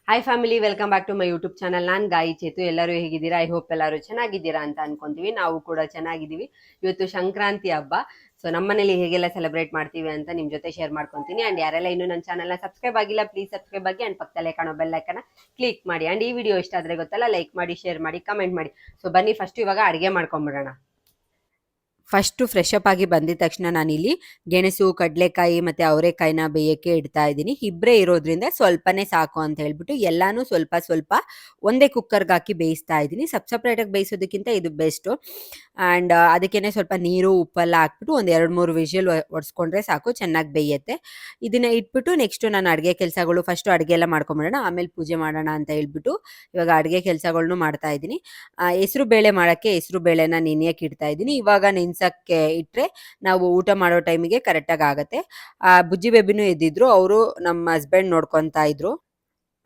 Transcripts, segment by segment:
Hi family, welcome back to my YouTube channel. ನಾನು ಗಾಯಿ ಚೇತು. ಎಲ್ಲರೂ ಹೇಗಿದ್ದೀರಾ? ಐ ಹೋಪ್ ಎಲ್ಲರೂ ಚೆನ್ನಾಗಿದ್ದೀರಾ ಅಂತ ಅನ್ಕೊಂತೀವಿ. ನಾವು ಕೂಡ ಚೆನ್ನಾಗಿದ್ದೀವಿ. ಇವತ್ತು ಸಂಕ್ರಾಂತಿ ಹಬ್ಬ. ಸೊ ನಮ್ಮನೇಲಿ ಹೇಗೆಲ್ಲ ಸೆಲೆಬ್ರೇಟ್ ಮಾಡ್ತೀವಿ ಅಂತ ನಿಮ್ಮ ಜೊತೆ ಶೇರ್ ಮಾಡ್ಕೊತೀನಿ. ಅಂಡ್ ಯಾರೆಲ್ಲ ಇನ್ನೂ ನನ್ನ ಚಾನಲ್ನ ಸಬ್ಸ್ಕ್ರೈಬ್ ಆಗಿಲ್ಲ, ಪ್ಲೀಸ್ ಸಬ್ಸ್ಕ್ರೈಬ್ ಆಗಿ ಅಂಡ್ ಪಕ್ಕದಲ್ಲೇ ಕಾಣೋ ಬೆಲ್ ಐಕನ್ನ ಕ್ಲಿಕ್ ಮಾಡಿ. ಅಂಡ್ ಈ ವಿಡಿಯೋ ಇಷ್ಟ ಆದರೆ ಗೊತ್ತಲ್ಲ, ಲೈಕ್ ಮಾಡಿ, ಶೇರ್ ಮಾಡಿ, ಕಮೆಂಟ್ ಮಾಡಿ. ಸೊ ಬನ್ನಿ ಫಸ್ಟ್ ಇವಾಗ ಅಡುಗೆ ಮಾಡ್ಕೊಂಬಿಡೋಣ. ಫಸ್ಟು ಫ್ರೆಶ್ ಅಪ್ ಆಗಿ ಬಂದಿದ ತಕ್ಷಣ ನಾನಿಲ್ಲಿ ಗೆಣಸು, ಕಡಲೆಕಾಯಿ ಮತ್ತು ಅವರೆಕಾಯಿನ ಬೇಯೋಕ್ಕೆ ಇಡ್ತಾ ಇದ್ದೀನಿ. ಇಬ್ಬರೇ ಇರೋದ್ರಿಂದ ಸ್ವಲ್ಪನೇ ಸಾಕು ಅಂತ ಹೇಳ್ಬಿಟ್ಟು ಎಲ್ಲನೂ ಸ್ವಲ್ಪ ಸ್ವಲ್ಪ ಒಂದೇ ಕುಕ್ಕರ್ಗೆ ಹಾಕಿ ಬೇಯಿಸ್ತಾ ಇದ್ದೀನಿ. ಸಪ್ರೇಟಾಗಿ ಬೇಯಿಸೋದಕ್ಕಿಂತ ಇದು ಬೆಸ್ಟು. ಆ್ಯಂಡ್ ಅದಕ್ಕೇ ಸ್ವಲ್ಪ ನೀರು ಉಪ್ಪೆಲ್ಲ ಹಾಕ್ಬಿಟ್ಟು ಒಂದು 2-3 ವಿಷಲ್ ಒಡಿಸ್ಕೊಂಡ್ರೆ ಸಾಕು, ಚೆನ್ನಾಗಿ ಬೇಯುತ್ತೆ. ಇದನ್ನು ಇಟ್ಬಿಟ್ಟು ನೆಕ್ಸ್ಟು ನಾನು ಅಡುಗೆ ಕೆಲಸಗಳು ಫಸ್ಟು ಅಡುಗೆ ಎಲ್ಲ ಮಾಡ್ಕೊಂಬಿಡೋಣ, ಆಮೇಲೆ ಪೂಜೆ ಮಾಡೋಣ ಅಂತ ಹೇಳ್ಬಿಟ್ಟು ಇವಾಗ ಅಡುಗೆ ಕೆಲಸಗಳ್ನು ಮಾಡ್ತಾ ಇದ್ದೀನಿ. ಹೆಸರು ಬೇಳೆ ಮಾಡೋಕ್ಕೆ ಹೆಸರು ಬೇಳೆನ ನೆನೆಯಕ್ಕೆ ಇಡ್ತಾ ಇದ್ದೀನಿ. ಇವಾಗ ನೆನ್ಸಕ್ಕೆ ಇಟ್ಟರೆ ನಾವು ಊಟ ಮಾಡೋ ಟೈಮಿಗೆ ಕರೆಕ್ಟಾಗಿ ಆಗುತ್ತೆ. ಬುಜ್ಜಿ ಬೇಬಿನೂ ಎದ್ದಿದ್ರು, ಅವರು ನಮ್ಮ ಹಸ್ಬೆಂಡ್ ನೋಡ್ಕೊತಾ ಇದ್ರು.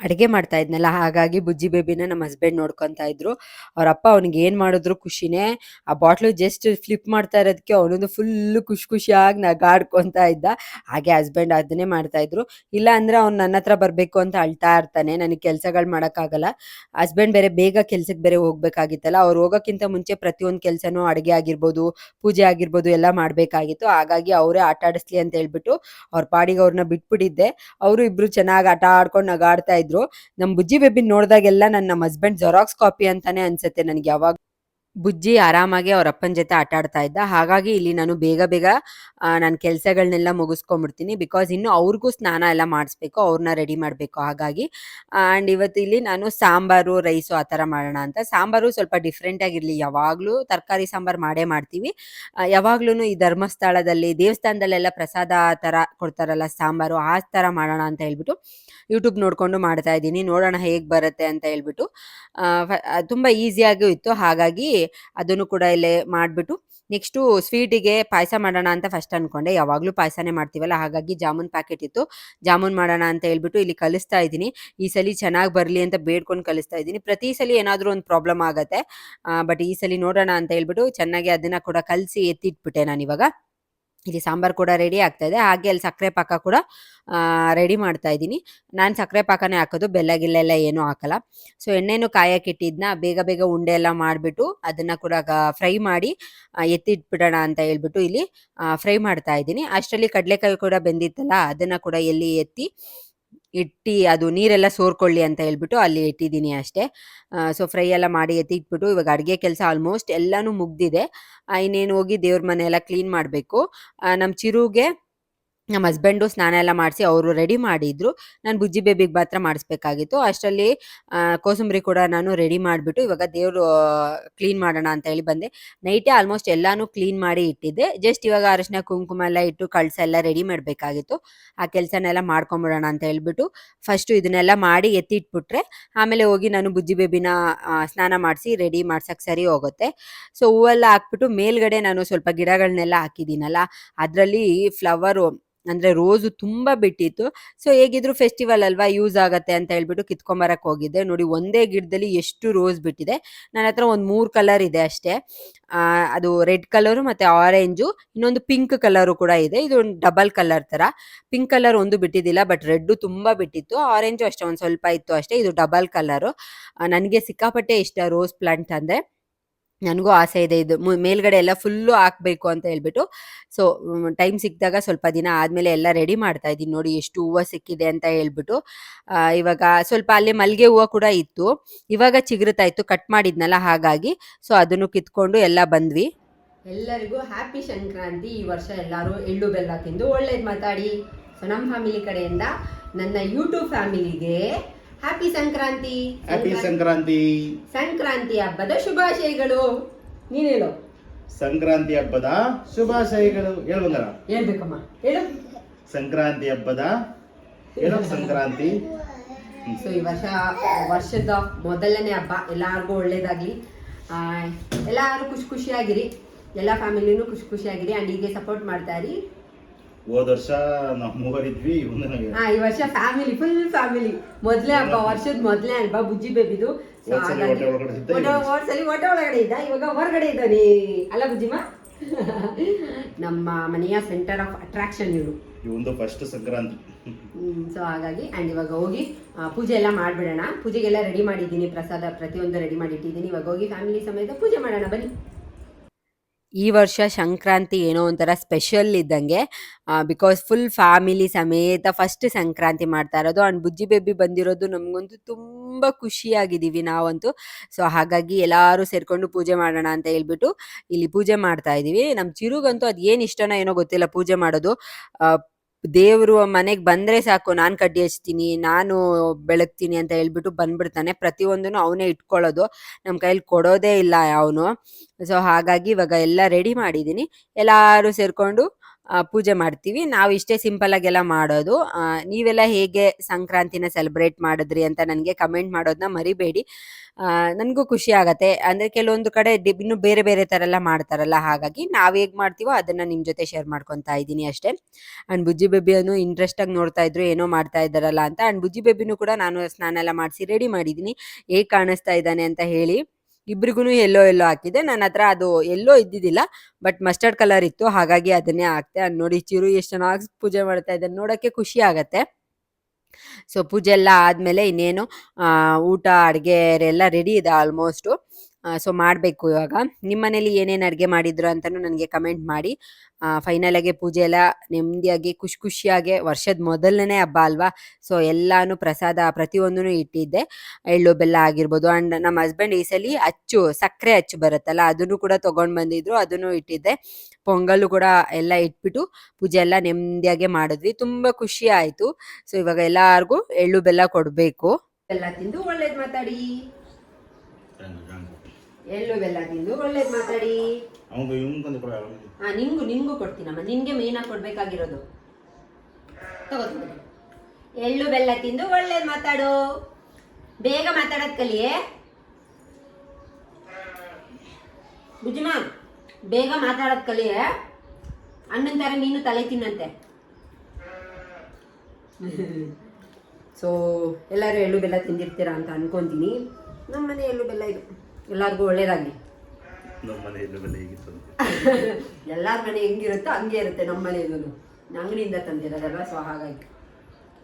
ಅಡುಗೆ ಮಾಡ್ತಾ ಇದ್ನಲ್ಲ, ಹಾಗಾಗಿ ಬುಜ್ಜಿ ಬೇಬಿನ ನಮ್ಮ ಹಸ್ಬೆಂಡ್ ನೋಡ್ಕೊತಾ ಇದ್ರು. ಅವರಪ್ಪ ಅವ್ನಿಗೆ ಏನು ಮಾಡಿದ್ರು ಖುಷಿನೇ. ಆ ಬಾಟ್ಲು ಜಸ್ಟ್ ಫ್ಲಿಪ್ ಮಾಡ್ತಾ ಇರೋದಕ್ಕೆ ಅವನೊಂದು ಫುಲ್ಲು ಖುಷಿಯಾಗಿ ನಗಾಡ್ಕೊತಾ ಇದ್ದ. ಹಾಗೆ ಹಸ್ಬೆಂಡ್ ಅದನ್ನೇ ಮಾಡ್ತಾಯಿದ್ರು. ಇಲ್ಲ ಅಂದರೆ ಅವ್ನು ನನ್ನ ಹತ್ರ ಬರಬೇಕು ಅಂತ ಅಳ್ತಾ ಇರ್ತಾನೆ. ನನಗೆ ಕೆಲಸಗಳು ಮಾಡೋಕ್ಕಾಗಲ್ಲ. ಹಸ್ಬೆಂಡ್ ಬೇರೆ ಬೇಗ ಕೆಲ್ಸಕ್ಕೆ ಬೇರೆ ಹೋಗ್ಬೇಕಾಗಿತ್ತಲ್ಲ, ಅವ್ರು ಹೋಗೋಕ್ಕಿಂತ ಮುಂಚೆ ಪ್ರತಿಯೊಂದು ಕೆಲಸನೂ ಅಡುಗೆ ಆಗಿರ್ಬೋದು, ಪೂಜೆ ಆಗಿರ್ಬೋದು ಎಲ್ಲ ಮಾಡಬೇಕಾಗಿತ್ತು. ಹಾಗಾಗಿ ಅವರೇ ಆಟ ಆಡಿಸ್ಲಿ ಅಂತ ಹೇಳ್ಬಿಟ್ಟು ಅವ್ರ ಪಾಡಿಗೆ ಅವ್ರನ್ನ ಬಿಟ್ಬಿಟ್ಟಿದ್ದೆ. ಅವರು ಇಬ್ಬರು ಚೆನ್ನಾಗಿ ಆಟ ಆಡ್ಕೊಂಡು ನಗಾಡ್ತಾ ಇದ್ರು. ನಮ್ಮ ಬುಜ್ಜಿ ಬೇಬಿನ ನೋಡಿದಾಗೆಲ್ಲ ನಮ್ಮ ಹಸ್ಬೆಂಡ್ ಜೆರಾಕ್ಸ್ ಕಾಪಿ ಅಂತಾನೆ ಅನ್ಸುತ್ತೆ ನನಗೆ. ಯಾವಾಗ ಬುಜ್ಜಿ ಆರಾಮಾಗಿ ಅವ್ರ ಅಪ್ಪನ ಜೊತೆ ಆಟ ಆಡ್ತಾ ಇದ್ದ. ಹಾಗಾಗಿ ಇಲ್ಲಿ ನಾನು ಬೇಗ ನನ್ನ ಕೆಲಸಗಳನ್ನೆಲ್ಲ ಮುಗಿಸ್ಕೊಂಡ್ಬಿಡ್ತೀನಿ. ಬಿಕಾಸ್ ಇನ್ನು ಅವ್ರಿಗೂ ಸ್ನಾನ ಎಲ್ಲ ಮಾಡಿಸ್ಬೇಕು, ಅವ್ರನ್ನ ರೆಡಿ ಮಾಡಬೇಕು. ಹಾಗಾಗಿ ಆ್ಯಂಡ್ ಇವತ್ತು ಇಲ್ಲಿ ನಾನು ಸಾಂಬಾರು, ರೈಸು ಆ ಥರ ಮಾಡೋಣ ಅಂತ. ಸಾಂಬಾರು ಸ್ವಲ್ಪ ಡಿಫ್ರೆಂಟಾಗಿರಲಿ, ಯಾವಾಗಲೂ ತರಕಾರಿ ಸಾಂಬಾರು ಮಾಡೇ ಮಾಡ್ತೀವಿ. ಯಾವಾಗ್ಲೂ ಈ ಧರ್ಮಸ್ಥಳದಲ್ಲಿ ದೇವಸ್ಥಾನದಲ್ಲೆಲ್ಲ ಪ್ರಸಾದ ಥರ ಕೊಡ್ತಾರಲ್ಲ ಸಾಂಬಾರು, ಆ ಥರ ಮಾಡೋಣ ಅಂತ ಹೇಳ್ಬಿಟ್ಟು ಯೂಟ್ಯೂಬ್ ನೋಡಿಕೊಂಡು ಮಾಡ್ತಾ ಇದ್ದೀನಿ. ನೋಡೋಣ ಹೇಗೆ ಬರುತ್ತೆ ಅಂತ ಹೇಳ್ಬಿಟ್ಟು. ತುಂಬ ಈಸಿಯಾಗೂ ಇತ್ತು, ಹಾಗಾಗಿ ಅದನ್ನು ಕೂಡ ಇಲ್ಲೇ ಮಾಡಿಬಿಟ್ಟು ನೆಕ್ಸ್ಟು ಸ್ವೀಟಿಗೆ ಪಾಯಸ ಮಾಡೋಣ ಅಂತ ಫಸ್ಟ್ ಅಂದ್ಕೊಂಡೆ. ಯಾವಾಗಲೂ ಪಾಯಸನೇ ಮಾಡ್ತೀವಲ್ಲ, ಹಾಗಾಗಿ ಜಾಮೂನ್ ಪ್ಯಾಕೆಟ್ ಇತ್ತು, ಜಾಮೂನ್ ಮಾಡೋಣ ಅಂತ ಹೇಳ್ಬಿಟ್ಟು ಇಲ್ಲಿ ಕಲಿಸ್ತಾ ಇದ್ದೀನಿ. ಈ ಸಲ ಚೆನ್ನಾಗಿ ಬರಲಿ ಅಂತ ಬೇಡ್ಕೊಂಡು ಕಲಿಸ್ತಾ ಇದ್ದೀನಿ. ಪ್ರತಿ ಸಲ ಏನಾದರೂ ಒಂದು ಪ್ರಾಬ್ಲಮ್ ಆಗುತ್ತೆ, ಬಟ್ ಈ ಸಲ ನೋಡೋಣ ಅಂತ ಹೇಳ್ಬಿಟ್ಟು ಚೆನ್ನಾಗಿ ಅದನ್ನು ಕೂಡ ಕಲಸಿ ಎತ್ತಿಟ್ಬಿಟ್ಟೆ ನಾನಿವಾಗ. ಇಲ್ಲಿ ಸಾಂಬಾರು ಕೂಡ ರೆಡಿ ಆಗ್ತಾ ಇದೆ. ಹಾಗೆ ಅಲ್ಲಿ ಸಕ್ಕರೆ ಪಾಕ ಕೂಡ ರೆಡಿ ಮಾಡ್ತಾ ಇದ್ದೀನಿ. ನಾನು ಸಕ್ಕರೆ ಪಾಕನೇ ಹಾಕೋದು, ಬೆಲ್ಲ ಗಿಲ್ಲ ಎಲ್ಲ ಏನೂ ಹಾಕಲ್ಲ. ಸೊ ಎಣ್ಣೆನೂ ಕಾಯಕ್ಕಿಟ್ಟಿದ್ನ ಬೇಗ ಉಂಡೆ ಎಲ್ಲ ಮಾಡಿಬಿಟ್ಟು ಅದನ್ನು ಕೂಡ ಫ್ರೈ ಮಾಡಿ ಎತ್ತಿಟ್ಬಿಡೋಣ ಅಂತ ಹೇಳ್ಬಿಟ್ಟು ಇಲ್ಲಿ ಫ್ರೈ ಮಾಡ್ತಾ ಇದ್ದೀನಿ. ಅಷ್ಟರಲ್ಲಿ ಕಡಲೆಕಾಯಿ ಕೂಡ ಬೆಂದಿತ್ತಲ್ಲ, ಅದನ್ನು ಕೂಡ ಎತ್ತಿ ಅದು ನೀರೆಲ್ಲ ಸೋರ್ಕೊಳ್ಳಿ ಅಂತ ಹೇಳ್ಬಿಟ್ಟು ಅಲ್ಲಿ ಇಟ್ಟಿದ್ದೀನಿ ಅಷ್ಟೇ. ಸೊ ಫ್ರೈ ಎಲ್ಲ ಮಾಡಿ ಎತ್ತಿಟ್ಬಿಟ್ಟು ಇವಾಗ ಅಡುಗೆ ಕೆಲಸ ಆಲ್ಮೋಸ್ಟ್ ಎಲ್ಲನೂ ಮುಗ್ದಿದೆ. ಇನ್ನೇನು ಹೋಗಿ ದೇವ್ರ ಮನೆ ಎಲ್ಲ ಕ್ಲೀನ್ ಮಾಡಬೇಕು. ನಮ್ಮ ಚಿರುಗೆ ನಮ್ಮ ಹಸ್ಬೆಂಡು ಸ್ನಾನ ಎಲ್ಲ ಮಾಡಿಸಿ ಅವರು ರೆಡಿ ಮಾಡಿದ್ರು. ನಾನು ಬುಜ್ಜಿ ಬೇಬಿಗೆ ಮಾತ್ರ ಮಾಡಿಸ್ಬೇಕಾಗಿತ್ತು. ಅಷ್ಟರಲ್ಲಿ ಕೋಸಂಬರಿ ಕೂಡ ನಾನು ರೆಡಿ ಮಾಡಿಬಿಟ್ಟು ಇವಾಗ ದೇವರು ಕ್ಲೀನ್ ಮಾಡೋಣ ಅಂತ ಹೇಳಿ ಬಂದೆ. ನೈಟೇ ಆಲ್ಮೋಸ್ಟ್ ಎಲ್ಲನೂ ಕ್ಲೀನ್ ಮಾಡಿ ಇಟ್ಟಿದ್ದೆ. ಜಸ್ಟ್ ಇವಾಗ ಅರಿಶಿನ ಕುಂಕುಮ ಎಲ್ಲ ಇಟ್ಟು ಕಳಸ ಎಲ್ಲ ರೆಡಿ ಮಾಡಬೇಕಾಗಿತ್ತು. ಆ ಕೆಲಸನೆಲ್ಲ ಮಾಡ್ಕೊಂಬಿಡೋಣ ಅಂತ ಹೇಳ್ಬಿಟ್ಟು ಫಸ್ಟು ಇದನ್ನೆಲ್ಲ ಮಾಡಿ ಎತ್ತಿಟ್ಬಿಟ್ರೆ ಆಮೇಲೆ ಹೋಗಿ ನಾನು ಬುಜ್ಜಿ ಬೇಬಿನ ಸ್ನಾನ ಮಾಡಿಸಿ ರೆಡಿ ಮಾಡ್ಸೋಕ್ಕೆ ಸರಿ ಹೋಗುತ್ತೆ. ಸೊ ಹೂವೆಲ್ಲ ಹಾಕ್ಬಿಟ್ಟು ಮೇಲ್ಗಡೆ ನಾನು ಸ್ವಲ್ಪ ಗಿಡಗಳನ್ನೆಲ್ಲ ಹಾಕಿದ್ದೀನಲ್ಲ, ಅದರಲ್ಲಿ ಫ್ಲವರು ಅಂದರೆ ರೋಸು ತುಂಬ ಬಿಟ್ಟಿತ್ತು. ಸೊ ಹೇಗಿದ್ರು ಫೆಸ್ಟಿವಲ್ ಅಲ್ವಾ, ಯೂಸ್ ಆಗುತ್ತೆ ಅಂತ ಹೇಳ್ಬಿಟ್ಟು ಕಿತ್ಕೊಂಬರಕ್ಕೆ ಹೋಗಿದ್ದೆ. ನೋಡಿ ಒಂದೇ ಗಿಡದಲ್ಲಿ ಎಷ್ಟು ರೋಸ್ ಬಿಟ್ಟಿದೆ. ನನ್ನ ಹತ್ರ ಒಂದು 3 ಕಲರ್ ಇದೆ ಅಷ್ಟೇ. ಅದು ರೆಡ್ ಕಲರು ಮತ್ತು ಆರೆಂಜು, ಇನ್ನೊಂದು ಪಿಂಕ್ ಕಲರು ಕೂಡ ಇದೆ. ಇದು ಒಂದು ಡಬಲ್ ಕಲರ್ ಥರ. ಪಿಂಕ್ ಕಲರ್ ಒಂದು ಬಿಟ್ಟಿದ್ದಿಲ್ಲ, ಬಟ್ ರೆಡ್ಡು ತುಂಬ ಬಿಟ್ಟಿತ್ತು. ಆರೆಂಜು ಅಷ್ಟೇ ಒಂದು ಸ್ವಲ್ಪ ಇತ್ತು ಅಷ್ಟೇ. ಇದು ಡಬಲ್ ಕಲರು. ನನಗೆ ಸಿಕ್ಕಾಪಟ್ಟೆ ಇಷ್ಟ ರೋಸ್ ಪ್ಲಾಂಟ್ ಅಂದರೆ. ನನಗೂ ಆಸೆ ಇದೆ ಇದು ಮೇಲ್ಗಡೆ ಎಲ್ಲ ಫುಲ್ಲು ಹಾಕಬೇಕು ಅಂತ ಹೇಳ್ಬಿಟ್ಟು. ಸೊ ಟೈಮ್ ಸಿಕ್ಕಿದಾಗ ಸ್ವಲ್ಪ ದಿನ ಆದಮೇಲೆ ಎಲ್ಲ ರೆಡಿ ಮಾಡ್ತಾ ಇದ್ದೀನಿ. ನೋಡಿ ಎಷ್ಟು ಹೂವು ಸಿಕ್ಕಿದೆ ಅಂತ ಹೇಳ್ಬಿಟ್ಟು. ಇವಾಗ ಸ್ವಲ್ಪ ಅಲ್ಲೇ ಮಲ್ಲಿಗೆ ಹೂವು ಕೂಡ ಇತ್ತು, ಇವಾಗ ಚಿಗುರುತ್ತಾ ಇತ್ತು, ಕಟ್ ಮಾಡಿದ್ನಲ್ಲ ಹಾಗಾಗಿ. ಸೊ ಅದನ್ನು ಕಿತ್ಕೊಂಡು ಎಲ್ಲ ಬಂದ್ವಿ. ಎಲ್ಲರಿಗೂ ಹ್ಯಾಪಿ ಸಂಕ್ರಾಂತಿ. ಈ ವರ್ಷ ಎಲ್ಲರೂ ಎಳ್ಳು ಬೆಲ್ಲ ತಿಂದು ಒಳ್ಳೇದು ಮಾತಾಡಿ. ಸೊ ನಮ್ಮ ಫ್ಯಾಮಿಲಿ ಕಡೆಯಿಂದ ನನ್ನ ಯೂಟ್ಯೂಬ್ ಫ್ಯಾಮಿಲಿಗೆ ಹ್ಯಾಪಿ ಸಂಕ್ರಾಂತಿ. ಹ್ಯಾಪಿ ಸಂಕ್ರಾಂತಿ. ಸಂಕ್ರಾಂತಿ ಹಬ್ಬದ ಶುಭಾಶಯಗಳು. ನೀನು ಹೇಳು. ಸಂಕ್ರಾಂತಿ ಹಬ್ಬದ ಶುಭಾಶಯಗಳು ಹೇಳು ಬಂಗಾರ. ಹೇಳ್ಬೇಕಮ್ಮ, ಹೇಳು. ಸಂಕ್ರಾಂತಿ ಹಬ್ಬದ ಹೇಳು ಸಂಕ್ರಾಂತಿ. ಸೊ ಈ ವರ್ಷದ ಮೊದಲನೇ ಹಬ್ಬ, ಎಲ್ಲರಿಗೂ ಒಳ್ಳೇದಾಗ್ಲಿ. ಎಲ್ಲರೂ ಖುಷಿಯಾಗಿರಿ, ಎಲ್ಲ ಫ್ಯಾಮಿಲಿನೂ ಖುಷಿಯಾಗಿರಿ. ಆ್ಯಂಡ್ ಹೀಗೆ ಸಪೋರ್ಟ್ ಮಾಡ್ತಾ ಇರಿ. ಹೋದ ವರ್ಷ ನಾವು ಮೂವರಿದ್ವಿ, ಈ ವರ್ಷ ಫ್ಯಾಮಿಲಿ ಫುಲ್ ಫ್ಯಾಮಿಲಿ. ಮೊದಲೇ ಹಬ್ಬ, ವರ್ಷದ ಮೊದಲನೇ ಹಬ್ಬ ಬುಜ್ಜಿ ಬೇಬಿದು. ಹೊಟ್ಟೆ ಒಳಗಡೆ ಇದ್ದ, ಇವಾಗ ಹೊರಗಡೆ ಇದ್ದಾನೆ ಅಲ್ಲ ಬುಜ್ಜಿಮ್ಮ. ನಮ್ಮ ಮನೆಯ ಸೆಂಟರ್ ಆಫ್ ಅಟ್ರಾಕ್ಷನ್ ಇವರು. ಒಂದು ಫಸ್ಟ್ ಸಂಕ್ರಾಂತಿ ಸೊ ಹಾಗಾಗಿ ಆ್ಯಂಡ್ ಇವಾಗ ಹೋಗಿ ಪೂಜೆ ಎಲ್ಲ ಮಾಡಿಬಿಡೋಣ. ಪೂಜೆಗೆಲ್ಲ ರೆಡಿ ಮಾಡಿದ್ದೀನಿ, ಪ್ರಸಾದ ಪ್ರತಿಯೊಂದು ರೆಡಿ ಮಾಡಿ ಇಟ್ಟಿದ್ದೀನಿ. ಇವಾಗ ಹೋಗಿ ಫ್ಯಾಮಿಲಿ ಸಮೇತ ಪೂಜೆ ಮಾಡೋಣ ಬನ್ನಿ. ಈ ವರ್ಷ ಸಂಕ್ರಾಂತಿ ಏನೋ ಒಂಥರ ಸ್ಪೆಷಲ್ ಇದ್ದಂಗೆ, ಬಿಕಾಸ್ ಫುಲ್ ಫ್ಯಾಮಿಲಿ ಸಮೇತ ಫಸ್ಟ್ ಸಂಕ್ರಾಂತಿ ಮಾಡ್ತಾ ಇರೋದು. ಆ್ಯಂಡ್ ಬುಜ್ಜಿ ಬೇಬಿ ಬಂದಿರೋದು ನಮಗಂತೂ ತುಂಬ ಖುಷಿಯಾಗಿದ್ದೀವಿ ನಾವಂತೂ. ಸೊ ಹಾಗಾಗಿ ಎಲ್ಲರೂ ಸೇರಿಕೊಂಡು ಪೂಜೆ ಮಾಡೋಣ ಅಂತ ಹೇಳ್ಬಿಟ್ಟು ಇಲ್ಲಿ ಪೂಜೆ ಮಾಡ್ತಾ ಇದ್ದೀವಿ. ನಮ್ಮ ಚಿರುಗಂತೂ ಅದು ಏನು ಇಷ್ಟನೋ ಏನೋ ಗೊತ್ತಿಲ್ಲ ಪೂಜೆ ಮಾಡೋದು. ದೇವರು ಮನೆಗೆ ಬಂದರೆ ಸಾಕು, ನಾನು ಕಡ್ಡಿ ಹಚ್ತೀನಿ, ನಾನು ಬೆಳಗ್ತೀನಿ ಅಂತ ಹೇಳ್ಬಿಟ್ಟು ಬಂದ್ಬಿಡ್ತಾನೆ. ಪ್ರತಿಯೊಂದೂ ಅವನೇ ಇಟ್ಕೊಳ್ಳೋದು, ನಮ್ಮ ಕೈಲಿ ಕೊಡೋದೇ ಇಲ್ಲ ಅವನು. ಸೊ ಹಾಗಾಗಿ ಇವಾಗ ಎಲ್ಲ ರೆಡಿ ಮಾಡಿದ್ದೀನಿ, ಎಲ್ಲರೂ ಸೇರಿಕೊಂಡು ಪೂಜೆ ಮಾಡ್ತೀವಿ. ನಾವು ಇಷ್ಟೇ ಸಿಂಪಲ್ಲಾಗೆಲ್ಲ ಮಾಡೋದು. ನೀವೆಲ್ಲ ಹೇಗೆ ಸಂಕ್ರಾಂತಿನ ಸೆಲೆಬ್ರೇಟ್ ಮಾಡಿದ್ರಿ ಅಂತ ನನಗೆ ಕಮೆಂಟ್ ಮಾಡೋದನ್ನ ಮರಿಬೇಡಿ. ನನಗೂ ಖುಷಿ ಆಗತ್ತೆ. ಅಂದರೆ ಕೆಲವೊಂದು ಕಡೆ ಇನ್ನೂ ಬೇರೆ ಬೇರೆ ಥರ ಎಲ್ಲ ಮಾಡ್ತಾರಲ್ಲ, ಹಾಗಾಗಿ ನಾವು ಹೇಗೆ ಮಾಡ್ತೀವೋ ಅದನ್ನು ನಿಮ್ಮ ಜೊತೆ ಶೇರ್ ಮಾಡ್ಕೊತಾ ಇದ್ದೀನಿ ಅಷ್ಟೇ. ಆ್ಯಂಡ್ ಬುಜ್ಜಿ ಬೇಬಿಯನ್ನು ಇಂಟ್ರೆಸ್ಟಾಗಿ ನೋಡ್ತಾ ಇದ್ರು, ಏನೋ ಮಾಡ್ತಾ ಇದ್ದಾರಲ್ಲ ಅಂತ. ಆ್ಯಂಡ್ ಬುಜ್ಜಿ ಬೇಬಿನೂ ಕೂಡ ನಾನು ಸ್ನಾನ ಎಲ್ಲ ಮಾಡಿಸಿ ರೆಡಿ ಮಾಡಿದ್ದೀನಿ, ಹೇಗೆ ಕಾಣಿಸ್ತಾ ಇದ್ದಾನೆ ಅಂತ ಹೇಳಿ. ಇಬ್ರಿಗೂ ಎಲ್ಲೋ ಎಲ್ಲೋ ಹಾಕಿದೆ. ನನ್ನ ಹತ್ರ ಅದು ಎಲ್ಲೋ ಇದ್ದಿದ್ದಿಲ್ಲ, ಬಟ್ ಮಸ್ಟರ್ಡ್ ಕಲರ್ ಇತ್ತು, ಹಾಗಾಗಿ ಅದನ್ನೇ ಹಾಕ್ತೆ. ಅದು ನೋಡಿ ಚಿರು ಎಷ್ಟು ಚೆನ್ನಾಗಿ ಪೂಜೆ ಮಾಡ್ತಾ ಇದ್ದಾನೆ, ನೋಡೋಕ್ಕೆ ಖುಷಿ ಆಗತ್ತೆ. ಸೊ ಪೂಜೆ ಎಲ್ಲ ಆದಮೇಲೆ ಇನ್ನೇನು ಊಟ ಅಡುಗೆ ಎಲ್ಲ ರೆಡಿ ಇದೆ ಆಲ್ಮೋಸ್ಟು. ಸೊ ಮಾಡಬೇಕು ಇವಾಗ. ನಿಮ್ಮ ಮನೇಲಿ ಏನೇನು ಅಡುಗೆ ಮಾಡಿದ್ರು ಅಂತಲೂ ನನಗೆ ಕಮೆಂಟ್ ಮಾಡಿ. ಫೈನಲಾಗಿ ಪೂಜೆ ಎಲ್ಲ ನೆಮ್ಮದಿಯಾಗಿ ಖುಷಿಯಾಗಿ, ವರ್ಷದ ಮೊದಲನೇ ಹಬ್ಬ ಅಲ್ವಾ, ಸೊ ಎಲ್ಲನೂ ಪ್ರಸಾದ ಪ್ರತಿಯೊಂದೂ ಇಟ್ಟಿದ್ದೆ. ಎಳ್ಳು ಬೆಲ್ಲ ಆಗಿರ್ಬೋದು. ಆ್ಯಂಡ್ ನಮ್ಮ ಹಸ್ಬೆಂಡ್ ಈ ಸಲ ಸಕ್ಕರೆ ಅಚ್ಚು ಬರುತ್ತಲ್ಲ, ಅದನ್ನು ಕೂಡ ತೊಗೊಂಡು ಬಂದಿದ್ರು, ಅದನ್ನು ಇಟ್ಟಿದ್ದೆ. ಪೊಂಗಲ್ಲು ಕೂಡ ಎಲ್ಲ ಇಟ್ಬಿಟ್ಟು ಪೂಜೆ ಎಲ್ಲ ನೆಮ್ಮದಿಯಾಗೆ ಮಾಡಿದ್ವಿ. ತುಂಬ ಖುಷಿ ಆಯಿತು. ಸೊ ಇವಾಗ ಎಲ್ಲರಿಗೂ ಎಳ್ಳು ಬೆಲ್ಲ ಕೊಡಬೇಕು. ಬೆಲ್ಲ ತಿಂದು ಒಳ್ಳೇದು ಮಾತಾಡಿ, ಎಳ್ಳು ಬೆಲ್ಲ ತಿಂದು ಒಳ್ಳೇದು ಮಾತಾಡಿ. ನಿಂಗೂ ಕೊಡ್ತೀನಮ್ಮ, ನಿನ್ಗೆ ಮೇಯ್ನಾಗಿ ಕೊಡ್ಬೇಕಾಗಿರೋದು. ತಗೋತೀನಿ. ಎಳ್ಳು ಬೆಲ್ಲ ತಿಂದು ಒಳ್ಳೇದು ಮಾತಾಡು, ಬೇಗ ಮಾತಾಡೋದ್ ಕಲಿಯೇ ಬುಜ್ಜಿಮಾ, ಬೇಗ ಮಾತಾಡೋದ್ ಕಲಿಯೇ. ಅಣ್ಣನ ಥರ ನೀನು ತಲೆ ತಿನ್ನಂತೆ. ಸೊ ಎಲ್ಲರೂ ಎಳ್ಳು ಬೆಲ್ಲ ತಿಂದಿರ್ತೀರಾ ಅಂತ ಅನ್ಕೊಂತೀನಿ. ನಮ್ಮ ಮನೆ ಎಳ್ಳು ಬೆಲ್ಲ ಇದು, ಎಲ್ಲರಿಗೂ ಒಳ್ಳೇದಾಗಲಿ. ಎಲ್ಲರ ಮನೆ ಹೆಂಗಿರುತ್ತೋ ಹಂಗೆ ಇರುತ್ತೆ ನಮ್ಮ ಮನೆ. ಇದನ್ನು ಅಂಗಡಿಯಿಂದ ತಂದಿರೋದಲ್ವ, ಸೊ ಹಾಗಾಗಿ.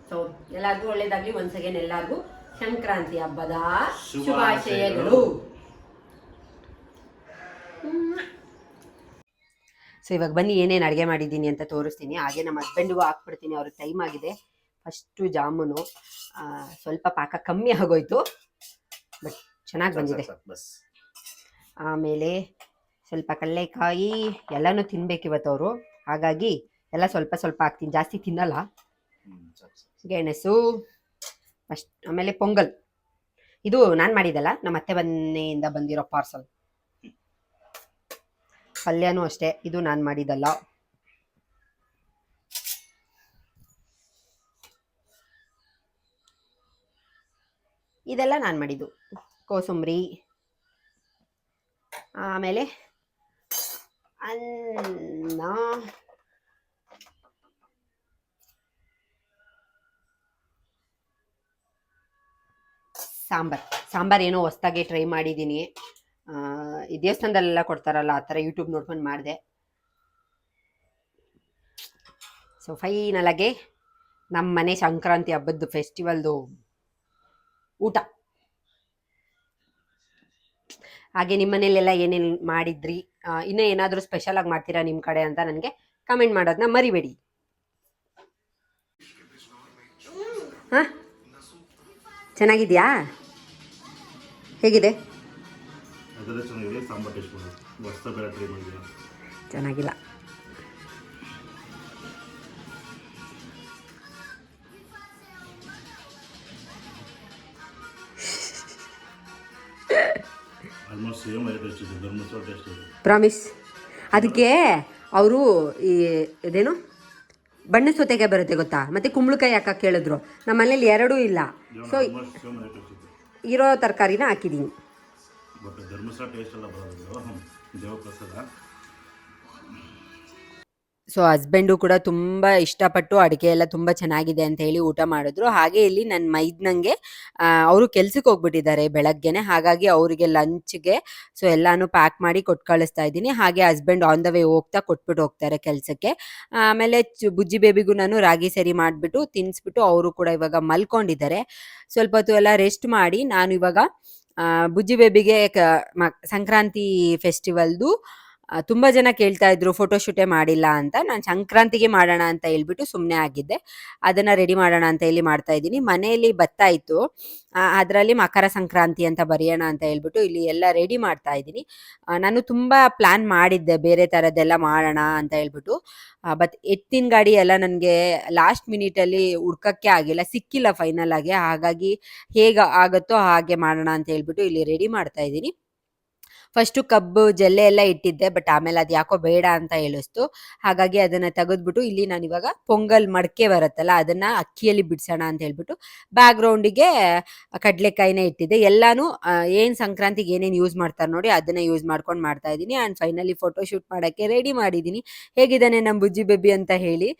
ಸೊ ಎಲ್ಲರಿಗೂ ಒಳ್ಳೇದಾಗಲಿ. ಒನ್ಸ್ ಅಗೇನ್ ಎಲ್ಲರಿಗೂ ಸಂಕ್ರಾಂತಿ ಹಬ್ಬದ ಶುಭಾಶಯಗಳು. ಸೊ ಇವಾಗ ಬನ್ನಿ ಏನೇನು ಅಡುಗೆ ಮಾಡಿದ್ದೀನಿ ಅಂತ ತೋರಿಸ್ತೀನಿ. ಹಾಗೆ ನಮ್ಮ ಹಸ್ಬೆಂಡಿಗೂ ಹಾಕ್ಬಿಡ್ತೀನಿ, ಅವ್ರಿಗೆ ಟೈಮ್ ಆಗಿದೆ. ಫಸ್ಟು ಜಾಮೂನು ಸ್ವಲ್ಪ ಪಾಕ ಕಮ್ಮಿ ಆಗೋಯ್ತು, ಬಟ್ ಚೆನ್ನಾಗಿ ಬಂದಿದೆ. ಆಮೇಲೆ ಸ್ವಲ್ಪ ಕಡಲೆಕಾಯಿ, ಎಲ್ಲನೂ ತಿನ್ಬೇಕು ಇವತ್ತು ಅವರು, ಹಾಗಾಗಿ ಎಲ್ಲ ಸ್ವಲ್ಪ ಸ್ವಲ್ಪ ಹಾಕ್ತೀನಿ, ಜಾಸ್ತಿ ತಿನ್ನಲ್ಲ. ಗೆಣಸು ಅಷ್ಟು. ಆಮೇಲೆ ಪೊಂಗಲ್, ಇದು ನಾನು ಮಾಡಿದ್ದಲ್ಲ, ನಮ್ಮ ಅತ್ತೆ ಮನೆಯಿಂದ ಬಂದಿರೋ ಪಾರ್ಸಲ್. ಪಲ್ಯನೂ ಅಷ್ಟೇ, ಇದು ನಾನು ಮಾಡಿದ್ದಲ್ಲ. ಇದೆಲ್ಲ ನಾನು ಮಾಡಿದ್ದು. ಕೋಸಂಬರಿ, ಆಮೇಲೆ ಅನ್ನ, ಸಾಂಬಾರ್ ಏನೋ ಹೊಸ್ದಾಗೆ ಟ್ರೈ ಮಾಡಿದ್ದೀನಿ. ಈ ದೇವಸ್ಥಾನದಲ್ಲೆಲ್ಲ ಕೊಡ್ತಾರಲ್ಲ, ಆ ಥರ ಯೂಟ್ಯೂಬ್ ನೋಡ್ಕೊಂಡು ಮಾಡಿದೆ. ಸೊ ಫೈನಲ್ ಆಗಿ ನಮ್ಮ ಮನೆ ಸಂಕ್ರಾಂತಿ ಹಬ್ಬದ್ದು ಫೆಸ್ಟಿವಲ್ದು ಊಟ. ಹಾಗೆ ನಿಮ್ಮ ಮನೇಲೆಲ್ಲ ಏನೇನು ಮಾಡಿದ್ರಿ, ಇನ್ನೂ ಏನಾದರೂ ಸ್ಪೆಷಲ್ ಆಗಿ ಮಾಡ್ತೀರಾ ನಿಮ್ಮ ಕಡೆ ಅಂತ ನನಗೆ ಕಮೆಂಟ್ ಮಾಡೋದನ್ನ ಮರಿಬೇಡಿ. ಹಾಂ, ಚೆನ್ನಾಗಿದೆಯಾ? ಹೇಗಿದೆ? ಚೆನ್ನಾಗಿಲ್ಲ. ಪ್ರಾಮಿಸ್. ಅದಕ್ಕೆ ಅವರು ಇದೇನು ಬಣ್ಣ ಸೌತೆಕಾಯಿ ಬರುತ್ತೆ ಗೊತ್ತಾ, ಮತ್ತೆ ಕುಂಬಳಕಾಯಿ ಹಾಕಕ್ಕೆ ಕೇಳಿದ್ರು. ನಮ್ಮ ಮನೇಲಿ ಎರಡೂ ಇಲ್ಲ, ಸೊ ಇರೋ ತರಕಾರಿನ ಹಾಕಿದ್ದೀನಿ. ಸೊ ಹಸ್ಬೆಂಡು ಕೂಡ ತುಂಬ ಇಷ್ಟಪಟ್ಟು ಅಡುಗೆ ಎಲ್ಲ ತುಂಬ ಚೆನ್ನಾಗಿದೆ ಅಂತ ಹೇಳಿ ಊಟ ಮಾಡಿದ್ರು. ಹಾಗೆ ಇಲ್ಲಿ ನನ್ನ ಮೈದ್ನಂಗೆ ಅವರು ಕೆಲ್ಸಕ್ಕೆ ಹೋಗ್ಬಿಟ್ಟಿದ್ದಾರೆ ಬೆಳಗ್ಗೆನೆ. ಹಾಗಾಗಿ ಅವರಿಗೆ ಲಂಚ್‌ಗೆ ಸೊ ಎಲ್ಲಾನು ಪ್ಯಾಕ್ ಮಾಡಿ ಕೊಟ್ಟು ಕಳಿಸ್ತಾ ಇದ್ದೀನಿ. ಹಾಗೆ ಹಸ್ಬೆಂಡ್ ಆನ್ ದ ವೇ ಹೋಗ್ತಾ ಕೊಟ್ಬಿಟ್ಟು ಹೋಗ್ತಾರೆ ಕೆಲ್ಸಕ್ಕೆ. ಆಮೇಲೆ ಬುಜ್ಜಿ ಬೇಬಿಗೂ ನಾನು ರಾಗಿ ಸರಿ ಮಾಡಿಬಿಟ್ಟು ತಿನ್ನಿಸ್ಬಿಟ್ಟು ಅವರು ಕೂಡ ಇವಾಗ ಮಲ್ಕೊಂಡಿದ್ದಾರೆ. ಸ್ವಲ್ಪ ಹೊತ್ತು ಎಲ್ಲ ರೆಸ್ಟ್ ಮಾಡಿ ನಾನು ಇವಾಗ ಬುಜ್ಜಿ ಬೇಬಿಗೆ ಸಂಕ್ರಾಂತಿ ಫೆಸ್ಟಿವಲ್ದು ತುಂಬ ಜನ ಕೇಳ್ತಾ ಇದ್ರು ಫೋಟೋ ಶೂಟೇ ಮಾಡಿಲ್ಲ ಅಂತ. ನಾನು ಸಂಕ್ರಾಂತಿಗೆ ಮಾಡೋಣ ಅಂತ ಹೇಳ್ಬಿಟ್ಟು ಸುಮ್ಮನೆ ಆಗಿದ್ದೆ. ಅದನ್ನ ರೆಡಿ ಮಾಡೋಣ ಅಂತ ಹೇಳಿ ಮಾಡ್ತಾ ಇದ್ದೀನಿ. ಮನೆಯಲ್ಲಿ ಭತ್ತ ಇತ್ತು, ಅದರಲ್ಲಿ ಮಕರ ಸಂಕ್ರಾಂತಿ ಅಂತ ಬರೆಯೋಣ ಅಂತ ಹೇಳ್ಬಿಟ್ಟು ಇಲ್ಲಿ ಎಲ್ಲ ರೆಡಿ ಮಾಡ್ತಾ ಇದ್ದೀನಿ. ನಾನು ತುಂಬ ಪ್ಲ್ಯಾನ್ ಮಾಡಿದ್ದೆ ಬೇರೆ ಥರದ್ದೆಲ್ಲ ಮಾಡೋಣ ಅಂತ ಹೇಳ್ಬಿಟ್ಟು. ಬಟ್ ಎತ್ತಿನ ಗಾಡಿ ಎಲ್ಲ ನನಗೆ ಲಾಸ್ಟ್ ಮಿನಿಟಲ್ಲಿ ಹುಡ್ಕಕ್ಕೆ ಆಗಿಲ್ಲ, ಸಿಕ್ಕಿಲ್ಲ ಫೈನಲ್ ಆಗಿ. ಹಾಗಾಗಿ ಹೇಗೆ ಆಗುತ್ತೋ ಹಾಗೆ ಮಾಡೋಣ ಅಂತ ಹೇಳ್ಬಿಟ್ಟು ಇಲ್ಲಿ ರೆಡಿ ಮಾಡ್ತಾ ಇದ್ದೀನಿ. ಫಸ್ಟು ಕಬ್ಬು ಜಲ್ಲೆ ಎಲ್ಲ ಇಟ್ಟಿದ್ದೆ, ಬಟ್ ಆಮೇಲೆ ಅದು ಯಾಕೋ ಬೇಡ ಅಂತ ಹೇಳಿಸ್ತು. ಹಾಗಾಗಿ ಅದನ್ನು ತೆಗೆದ್ಬಿಟ್ಟು ಇಲ್ಲಿ ನಾನಿವಾಗ ಪೊಂಗಲ್ ಮಡಕೆ ಬರುತ್ತಲ್ಲ ಅದನ್ನು ಅಕ್ಕಿಯಲ್ಲಿ ಬಿಡಿಸೋಣ ಅಂತ ಹೇಳ್ಬಿಟ್ಟು ಬ್ಯಾಕ್ಗ್ರೌಂಡಿಗೆ ಕಡಲೆಕಾಯಿನೇ ಇಟ್ಟಿದ್ದೆ. ಎಲ್ಲಾನು ಏನು ಸಂಕ್ರಾಂತಿಗೆ ಏನೇನು ಯೂಸ್ ಮಾಡ್ತಾರೆ ನೋಡಿ ಅದನ್ನು ಯೂಸ್ ಮಾಡ್ಕೊಂಡು ಮಾಡ್ತಾ ಇದ್ದೀನಿ. ಆ್ಯಂಡ್ ಫೈನಲಿ ಫೋಟೋ ಶೂಟ್ ಮಾಡೋಕ್ಕೆ ರೆಡಿ ಮಾಡಿದ್ದೀನಿ. ಹೇಗಿದ್ದಾನೆ ನಮ್ಮ ಬುಜ್ಜಿ ಬೇಬಿ ಅಂತ ಹೇಳಿ.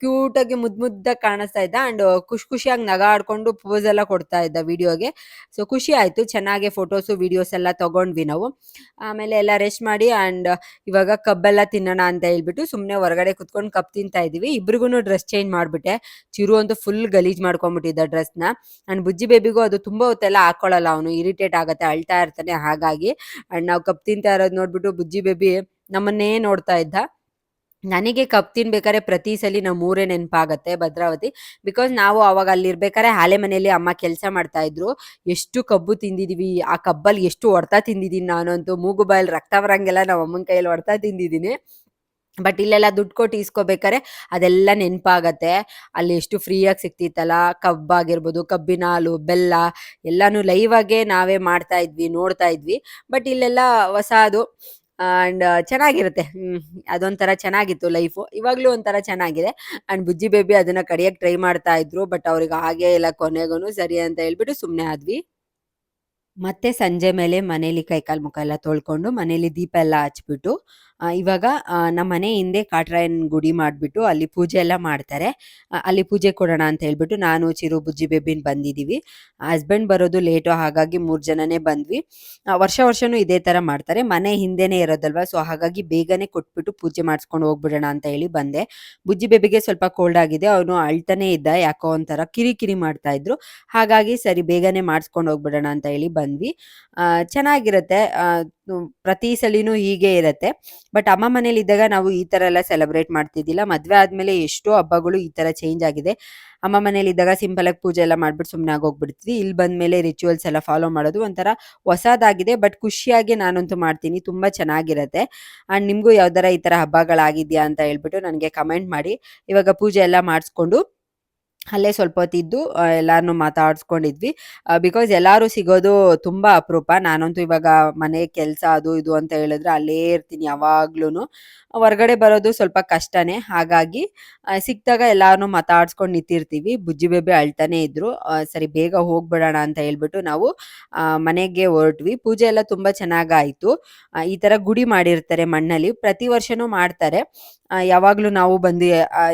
ಕ್ಯೂಟಾಗಿ ಮುದ್ದಾಗಿ ಕಾಣಿಸ್ತಾ ಇದ್ದ. ಆ್ಯಂಡ್ ಖುಷಿಯಾಗಿ ನಗಾಡ್ಕೊಂಡು ಪೋಸ್ ಎಲ್ಲ ಕೊಡ್ತಾ ಇದ್ದ ವಿಡಿಯೋಗೆ. ಸೊ ಖುಷಿ ಆಯಿತು, ಚೆನ್ನಾಗೆ ಫೋಟೋಸು ವಿಡಿಯೋಸ್ ಎಲ್ಲ ತೊಗೊಂಡ್ವಿ ನಾವು. ಆಮೇಲೆ ಎಲ್ಲ ರೆಸ್ಟ್ ಮಾಡಿ ಆ್ಯಂಡ್ ಇವಾಗ ಕಬ್ಬೆಲ್ಲ ತಿನ್ನೋಣ ಅಂತ ಹೇಳ್ಬಿಟ್ಟು ಸುಮ್ಮನೆ ಹೊರಗಡೆ ಕುತ್ಕೊಂಡು ಕಬ್ಬು ತಿಂತಾ ಇದ್ದೀವಿ. ಇಬ್ರಿಗೂ ಡ್ರೆಸ್ ಚೇಂಜ್ ಮಾಡಿಬಿಟ್ಟೆ. ಚಿರು ಅಂತೂ ಫುಲ್ ಗಲೀಜ್ ಮಾಡ್ಕೊಂಡ್ಬಿಟ್ಟಿದ್ದ ಡ್ರೆಸ್ನ. ಆ್ಯಂಡ್ ಬುಜ್ಜಿ ಬೇಬಿಗೂ ಅದು ತುಂಬ ಹೊತ್ತೆಲ್ಲ ಹಾಕೊಳ್ಳಲ್ಲ, ಅವನು ಇರಿಟೇಟ್ ಆಗುತ್ತೆ, ಅಳ್ತಾ ಇರ್ತಾನೆ. ಹಾಗಾಗಿ ಆ್ಯಂಡ್ ನಾವು ಕಬ್ಬು ತಿಂತಾ ಇರೋದು ನೋಡ್ಬಿಟ್ಟು ಬುಜ್ಜಿ ಬೇಬಿ ನಮ್ಮನ್ನೇ ನೋಡ್ತಾ ಇದ್ದ. ನನಗೆ ಕಬ್ಬು ತಿನ್ಬೇಕಾದ್ರೆ ಪ್ರತಿ ಸಲ ನಮ್ಮ ಊರೇ ನೆನಪಾಗತ್ತೆ, ಭದ್ರಾವತಿ. ಬಿಕಾಸ್ ನಾವು ಅವಾಗ ಅಲ್ಲಿರ್ಬೇಕಾದ್ರೆ ಹಾಲೆ ಮನೆಯಲ್ಲಿ ಅಮ್ಮ ಕೆಲಸ ಮಾಡ್ತಾ ಇದ್ರು. ಎಷ್ಟು ಕಬ್ಬು ತಿಂದಿದೀವಿ, ಆ ಕಬ್ಬಲ್ಲಿ ಎಷ್ಟು ಹೊಡ್ತಾ ತಿಂದಿದ್ದೀನಿ ನಾನಂತೂ. ಮೂಗು ಬಾಯಲ್ಲಿ ರಕ್ತ ಬರಂಗೆಲ್ಲ ನಮ್ಮ ಅಮ್ಮನ ಕೈಯಲ್ಲಿ ಹೊಡ್ತಾ ತಿಂದಿದ್ದೀನಿ. ಬಟ್ ಇಲ್ಲೆಲ್ಲ ದುಡ್ಡು ಕೊಟ್ಟು ಇಸ್ಕೋಬೇಕಾರೆ ಅದೆಲ್ಲ ನೆನಪಾಗತ್ತೆ. ಅಲ್ಲಿ ಎಷ್ಟು ಫ್ರೀಯಾಗಿ ಸಿಗ್ತಿತ್ತಲ್ಲ, ಕಬ್ಬಾಗಿರ್ಬೋದು, ಕಬ್ಬಿನ ಹಾಲು, ಬೆಲ್ಲ ಎಲ್ಲಾನು ಲೈವಾಗೆ ನಾವೇ ಮಾಡ್ತಾ ಇದ್ವಿ, ನೋಡ್ತಾ ಇದ್ವಿ. ಬಟ್ ಇಲ್ಲೆಲ್ಲ ಹೊಸದು ಆ್ಯಂಡ್ ಚೆನ್ನಾಗಿರುತ್ತೆ. ಅದೊಂಥರ ಚೆನ್ನಾಗಿತ್ತು ಲೈಫು. ಇವಾಗಲೂ ಒಂಥರ ಚೆನ್ನಾಗಿದೆ. ಆ್ಯಂಡ್ ಬುಜ್ಜಿ ಬೇಬಿ ಅದನ್ನು ಕಡಿಯೋಕ್ಕೆ ಟ್ರೈ ಮಾಡ್ತಾ ಇದ್ರು, ಬಟ್ ಅವ್ರಿಗೆ ಹಾಗೇ ಇಲ್ಲ. ಕೊನೆಗೂ ಸರಿ ಅಂತ ಹೇಳ್ಬಿಟ್ಟು ಸುಮ್ಮನೆ ಆದ್ವಿ. ಮತ್ತೆ ಸಂಜೆ ಮೇಲೆ ಮನೇಲಿ ಕೈಕಾಲು ಮುಖ ಎಲ್ಲ ತೊಳ್ಕೊಂಡು ಮನೇಲಿ ದೀಪ ಎಲ್ಲ ಹಚ್ಬಿಟ್ಟು ಇವಾಗ ನಮ್ಮ ಮನೆ ಹಿಂದೆ ಕಾಟ್ರಾಯನ್ ಗುಡಿ ಮಾಡಿಬಿಟ್ಟು ಅಲ್ಲಿ ಪೂಜೆ ಎಲ್ಲ ಮಾಡ್ತಾರೆ. ಅಲ್ಲಿ ಪೂಜೆ ಕೊಡೋಣ ಅಂತ ಹೇಳ್ಬಿಟ್ಟು ನಾನು, ಚಿರು, ಬುಜ್ಜಿ ಬೇಬಿನ್ ಬಂದಿದ್ದೀವಿ. ಹಸ್ಬೆಂಡ್ ಬರೋದು ಲೇಟು, ಹಾಗಾಗಿ 3 ಜನನೇ ಬಂದ್ವಿ. ವರ್ಷನೂ ಇದೇ ಥರ ಮಾಡ್ತಾರೆ. ಮನೆ ಹಿಂದೆನೇ ಇರೋದಲ್ವ, ಸೊ ಹಾಗಾಗಿ ಬೇಗನೆ ಕೊಟ್ಬಿಟ್ಟು ಪೂಜೆ ಮಾಡಿಸ್ಕೊಂಡು ಹೋಗ್ಬಿಡೋಣ ಅಂತ ಹೇಳಿ ಬಂದೆ. ಬುಜ್ಜಿ ಬೇಬಿಗೆ ಸ್ವಲ್ಪ ಕೋಲ್ಡ್ ಆಗಿದೆ, ಅವನು ಅಳ್ತಾನೆ ಇದ್ದ, ಯಾಕೋ ಒಂಥರ ಕಿರಿಕಿರಿ ಮಾಡ್ತಾ ಇದ್ರು. ಹಾಗಾಗಿ ಸರಿ ಬೇಗನೆ ಮಾಡಿಸ್ಕೊಂಡು ಹೋಗ್ಬಿಡೋಣ ಅಂತ ಹೇಳಿ ಬಂದ್ವಿ. ಚೆನ್ನಾಗಿರುತ್ತೆ. ಪ್ರತಿ ಸಲಿನೂ ಹೀಗೆ ಇರುತ್ತೆ. ಬಟ್ ಅಮ್ಮ ಮನೇಲಿ ಇದ್ದಾಗ ನಾವು ಈ ಥರ ಎಲ್ಲ ಸೆಲೆಬ್ರೇಟ್ ಮಾಡ್ತಿದ್ದಿಲ್ಲ. ಮದುವೆ ಆದಮೇಲೆ ಎಷ್ಟೋ ಹಬ್ಬಗಳು ಈ ಥರ ಚೇಂಜ್ ಆಗಿದೆ. ಅಮ್ಮ ಮನೇಲಿ ಇದ್ದಾಗ ಸಿಂಪಲಾಗಿ ಪೂಜೆ ಎಲ್ಲ ಮಾಡ್ಬಿಟ್ಟು ಸುಮ್ಮನೆ ಆಗೋಗ್ಬಿಡ್ತೀವಿ. ಇಲ್ಲಿ ಬಂದಮೇಲೆ ರಿಚುವಲ್ಸ್ ಎಲ್ಲ ಫಾಲೋ ಮಾಡೋದು ಒಂಥರ ಹೊಸದಾಗಿದೆ. ಬಟ್ ಖುಷಿಯಾಗಿ ನಾನಂತೂ ಮಾಡ್ತೀನಿ, ತುಂಬ ಚೆನ್ನಾಗಿರುತ್ತೆ. ಆ್ಯಂಡ್ ನಿಮಗೂ ಯಾವ್ದಾರ ಈ ಥರ ಹಬ್ಬಗಳಾಗಿದೆಯಾ ಅಂತ ಹೇಳ್ಬಿಟ್ಟು ನನಗೆ ಕಮೆಂಟ್ ಮಾಡಿ. ಇವಾಗ ಪೂಜೆ ಎಲ್ಲ ಮಾಡಿಸ್ಕೊಂಡು ಅಲ್ಲೇ ಸ್ವಲ್ಪ ಹೊತ್ತಿದ್ದು ಎಲ್ಲಾರನ್ನೂ ಮಾತಾಡಿಸ್ಕೊಂಡಿದ್ವಿ. ಬಿಕಾಸ್ ಎಲ್ಲರೂ ಸಿಗೋದು ತುಂಬ ಅಪರೂಪ. ನಾನಂತೂ ಇವಾಗ ಮನೆ ಕೆಲಸ ಅದು ಇದು ಅಂತ ಹೇಳಿದ್ರೆ ಅಲ್ಲೇ ಇರ್ತೀನಿ ಯಾವಾಗ್ಲೂ. ಹೊರಗಡೆ ಬರೋದು ಸ್ವಲ್ಪ ಕಷ್ಟನೇ. ಹಾಗಾಗಿ ಸಿಕ್ಕಿದಾಗ ಎಲ್ಲಾರನ್ನೂ ಮಾತಾಡ್ಸ್ಕೊಂಡು ನಿಂತಿರ್ತೀವಿ. ಬುಜ್ಜಿ ಬೇಬಿ ಅಳ್ತಾನೆ ಇದ್ರು. ಸರಿ ಬೇಗ ಹೋಗ್ಬಿಡೋಣ ಅಂತ ಹೇಳ್ಬಿಟ್ಟು ನಾವು ಮನೆಗೆ ಹೊರಟ್ವಿ. ಪೂಜೆ ಎಲ್ಲ ತುಂಬ ಚೆನ್ನಾಗಾಯಿತು. ಈ ಥರ ಗುಡಿ ಮಾಡಿರ್ತಾರೆ ಮಣ್ಣಲ್ಲಿ, ಪ್ರತಿ ವರ್ಷನೂ ಮಾಡ್ತಾರೆ. ಯಾವಾಗಲೂ ನಾವು ಬಂದು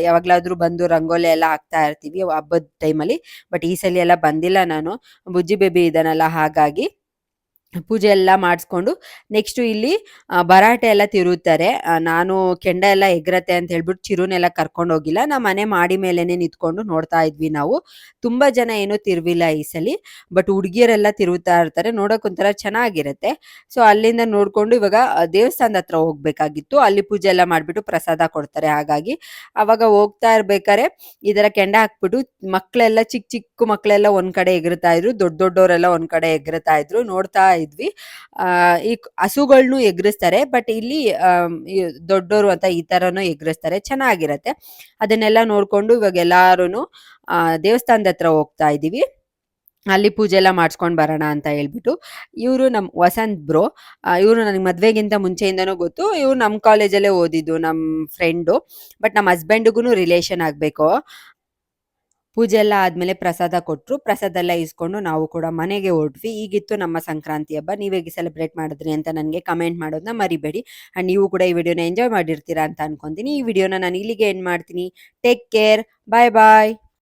ಯಾವಾಗಲಾದರೂ ಬಂದು ರಂಗೋಲಿ ಎಲ್ಲ ಹಾಕ್ತಾ ಇರ್ತೀವಿ ಹಬ್ಬದ ಟೈಮಲ್ಲಿ. ಬಟ್ ಈ ಸಲ ಎಲ್ಲ ಬಂದಿಲ್ಲ ನಾನು, ಬುಜ್ಜಿ ಬೇಬಿ ಇದ್ದಾನಲ್ಲ ಹಾಗಾಗಿ. ಪೂಜೆ ಎಲ್ಲ ಮಾಡಿಸ್ಕೊಂಡು ನೆಕ್ಸ್ಟು ಇಲ್ಲಿ ಭರಾಟೆ ಎಲ್ಲ ತಿರುತ್ತಾರೆ. ನಾನು ಕೆಂಡ ಎಲ್ಲ ಎಗರತ್ತೆ ಅಂತ ಹೇಳ್ಬಿಟ್ಟು ಚಿರುನೆಲ್ಲ ಕರ್ಕೊಂಡು ಹೋಗಿಲ್ಲ. ನಮ್ಮ ಮನೆ ಮಾಡಿ ಮೇಲೇನೆ ನಿಂತ್ಕೊಂಡು ನೋಡ್ತಾ ಇದ್ವಿ ನಾವು. ತುಂಬ ಜನ ಏನೂ ತಿರುವಿಲ್ಲ ಈ ಸಲ, ಬಟ್ ಹುಡುಗಿಯರೆಲ್ಲ ತಿರುವುತ್ತಾ ಇರ್ತಾರೆ, ನೋಡೋಕ್ಕೊಂಥರ ಚೆನ್ನಾಗಿರುತ್ತೆ. ಸೊ ಅಲ್ಲಿಂದ ನೋಡಿಕೊಂಡು ಇವಾಗ ದೇವಸ್ಥಾನದ ಹತ್ರ ಹೋಗ್ಬೇಕಾಗಿತ್ತು. ಅಲ್ಲಿ ಪೂಜೆ ಎಲ್ಲ ಮಾಡಿಬಿಟ್ಟು ಪ್ರಸಾದ ಕೊಡ್ತಾರೆ. ಹಾಗಾಗಿ ಅವಾಗ ಹೋಗ್ತಾ ಇರ್ಬೇಕಾರೆ ಈ ಥರ ಕೆಂಡ ಹಾಕ್ಬಿಟ್ಟು ಮಕ್ಕಳೆಲ್ಲ ಚಿಕ್ಕ ಮಕ್ಕಳೆಲ್ಲ ಒಂದು ಕಡೆ ಎಗರ್ತಾ ಇದ್ರು, ದೊಡ್ಡವರೆಲ್ಲ ಒಂದು ಕಡೆ ಎಗರ್ತಾ ಇದ್ರು, ನೋಡ್ತಾ ಇದ್ವಿ. ಈ ಹಸುಗಳ್ನು ಎಗರಿಸ್ತಾರೆ, ಬಟ್ ಇಲ್ಲಿ ದೊಡ್ಡೋರು ಅಂತ ಈ ಥರನೂ ಎಗರಿಸ್ತಾರೆ, ಚೆನ್ನಾಗಿರತ್ತೆ. ಅದನ್ನೆಲ್ಲ ನೋಡ್ಕೊಂಡು ಇವಾಗ ಎಲ್ಲಾರು ದೇವಸ್ಥಾನದ ಹತ್ರ ಹೋಗ್ತಾ ಇದ್ದೀವಿ. ಅಲ್ಲಿ ಪೂಜೆ ಎಲ್ಲ ಮಾಡಿಸ್ಕೊಂಡು ಬರೋಣ ಅಂತ ಹೇಳ್ಬಿಟ್ಟು. ಇವರು ನಮ್ಮ ವಸಂತ್ ಬ್ರೋ. ಇವರು ನನಗೆ ಮದುವೆಗಿಂತ ಮುಂಚೆಯಿಂದನೂ ಗೊತ್ತು. ಇವ್ರು ನಮ್ಮ ಕಾಲೇಜಲ್ಲೇ ಓದಿದ್ದು, ನಮ್ಮ ಫ್ರೆಂಡು. ಬಟ್ ನಮ್ಮ ಹಸ್ಬೆಂಡಿಗೂ ರಿಲೇಷನ್ ಆಗಬೇಕು. ಪೂಜೆ ಎಲ್ಲ ಆದ್ಮೇಲೆ ಪ್ರಸಾದ ಕೊಟ್ರು. ಪ್ರಸಾದ ಎಲ್ಲ ಇಸ್ಕೊಂಡು ನಾವು ಕೂಡ ಮನೆಗೆ ಹೊರಟ್ವಿ. ಈಗಿತ್ತು ನಮ್ಮ ಸಂಕ್ರಾಂತಿ ಹಬ್ಬ. ನೀವು ಹೇಗೆ ಸೆಲೆಬ್ರೇಟ್ ಮಾಡಿದ್ರಿ ಅಂತ ನನಗೆ ಕಮೆಂಟ್ ಮಾಡೋದನ್ನ ಮರಿಬೇಡಿ. ಅಂಡ್ ನೀವು ಕೂಡ ಈ ವಿಡಿಯೋನ ಎಂಜಾಯ್ ಮಾಡಿರ್ತೀರಾ ಅಂತ ಅನ್ಕೊಂತೀನಿ. ಈ ವಿಡಿಯೋನ ನಾನು ಇಲ್ಲಿಗೆ ಎಂಡ್ ಮಾಡ್ತೀನಿ. Take care. ಬಾಯ್ ಬಾಯ್.